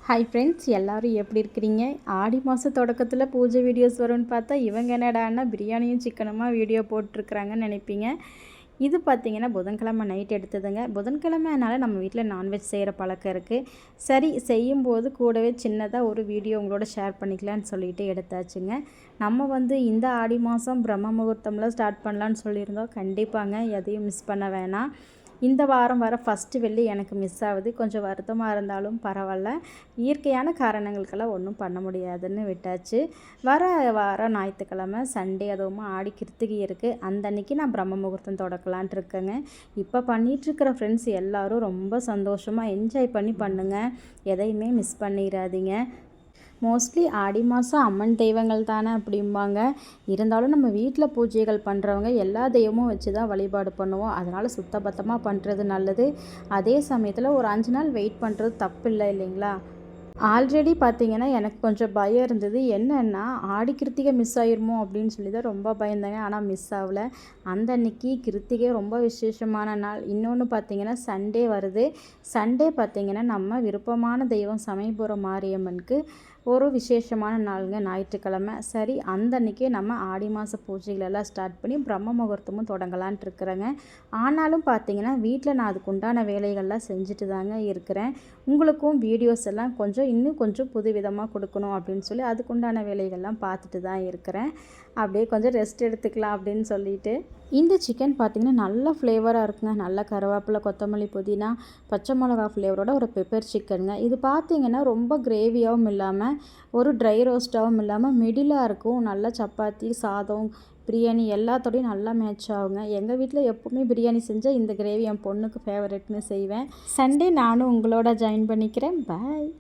Hi friends, எல்லோரும் எப்படி இருக்கிறீங்க? ஆடி மாதம் தொடக்கத்தில் பூஜை வீடியோஸ் வரும்னு பார்த்தா இவங்க என்னடான்னா பிரியாணியும் சிக்கனுமா வீடியோ போட்டிருக்குறாங்கன்னு நினைப்பீங்க. இது பார்த்திங்கன்னா புதன்கிழமை நைட் எடுத்ததுங்க. புதன்கிழமைனால நம்ம வீட்டில் நான்வெஜ் செய்கிற பழக்கம் இருக்குது. சரி, செய்யும்போது கூடவே சின்னதாக ஒரு வீடியோ உங்களோட ஷேர் பண்ணிக்கலான்னு சொல்லிட்டு எடுத்தாச்சுங்க. நம்ம இந்த ஆடி மாதம் பிரம்ம முகூர்த்தம்லாம் ஸ்டார்ட் பண்ணலான்னு சொல்லியிருந்தோம். கண்டிப்பாங்க, எதையும் மிஸ் பண்ண வேணாம். இந்த வாரம் வர ஃபஸ்ட்டு வெள்ளி எனக்கு மிஸ் ஆகுது. கொஞ்சம் வருத்தமாக இருந்தாலும் பரவாயில்ல. இயற்கையான காரணங்களுக்கெல்லாம் ஒன்றும் பண்ண முடியாதுன்னு விட்டாச்சு. வர வாரம் ஞாயிற்றுக்கிழமை சண்டே, அதுவும் ஆடி கிருத்திகை இருக்குது. அந்த அன்றைக்கி நான் பிரம்ம முகூர்த்தம் தொடக்கலான்ட்டு இருக்கேங்க. இப்போ பண்ணிகிட்ருக்கிற ஃப்ரெண்ட்ஸ் எல்லோரும் ரொம்ப சந்தோஷமாக என்ஜாய் பண்ணி பண்ணுங்கள். எதையுமே மிஸ் பண்ணிடாதீங்க. மோஸ்ட்லி ஆடி மாதம் அம்மன் தெய்வங்கள் தானே அப்படிம்பாங்க. இருந்தாலும் நம்ம வீட்டில் பூஜைகள் பண்ணுறவங்க எல்லா தெய்வமும் வச்சு தான் வழிபாடு பண்ணுவோம். அதனால் சுத்தபத்தமாக பண்ணுறது நல்லது. அதே சமயத்தில் ஒரு 5 நாள் வெயிட் பண்ணுறது தப்பு இல்லை இல்லைங்களா? ஆல்ரெடி பார்த்திங்கன்னா எனக்கு கொஞ்சம் பயம் இருந்தது. என்னென்னா ஆடி கிருத்திகை மிஸ் ஆயிருமோ அப்படின்னு சொல்லி தான் ரொம்ப பயந்தேங்க. ஆனால் மிஸ் ஆகலை. அந்த அன்னைக்கு கிருத்திகை ரொம்ப விசேஷமான நாள். இன்னொன்று பார்த்திங்கன்னா சண்டே வருது. சண்டே பார்த்திங்கன்னா நம்ம விருப்பமான தெய்வம் சமயபுரம் மாரியம்மனுக்கு ஒரு விசேஷமான நாளுங்க, ஞாயிற்றுக்கிழமை. சரி, அந்த அன்றைக்கே நம்ம ஆடி மாத பூஜைகளெல்லாம் ஸ்டார்ட் பண்ணி பிரம்ம முகூர்த்தமும் தொடங்கலான்ட்டு இருக்கிறேங்க. ஆனாலும் பார்த்திங்கன்னா வீட்டில் நான் அதுக்கு உண்டான வேலைகள்லாம் செஞ்சுட்டு தாங்க இருக்கிறேன். உங்களுக்கும் வீடியோஸ் எல்லாம் இன்னும் கொஞ்சம் புதுவிதமாக கொடுக்கணும் அப்படின்னு சொல்லி அதுக்குண்டான வேலைகள்லாம் பார்த்துட்டு தான் இருக்கிறேன். அப்படியே கொஞ்சம் ரெஸ்ட் எடுத்துக்கலாம் அப்படின்னு சொல்லிட்டு. இந்த சிக்கன் பார்த்திங்கன்னா நல்ல ஃப்ளேவராக இருக்குங்க. நல்ல கருவேப்பிலை, கொத்தமல்லி, புதினா, பச்சை மிளகா ஃப்ளேவரோட ஒரு பெப்பர் சிக்கனுங்க. இது பார்த்திங்கன்னா ரொம்ப கிரேவியாகவும் இல்லாமல் ஒரு ட்ரை ரோஸ்ட்டாகவும் இல்லாமல் மிடிலாக இருக்கும். நல்லா சப்பாத்தி, சாதம், பிரியாணி எல்லாத்தோடையும் நல்லா மேட்ச் ஆகுங்க. எங்கள் வீட்டில் எப்போவுமே பிரியாணி செஞ்சால் இந்த கிரேவி என் பொண்ணுக்கு ஃபேவரெட்னு செய்வேன். சண்டே நானும் உங்களோட ஜாயின் பண்ணிக்கிறேன். பாய்.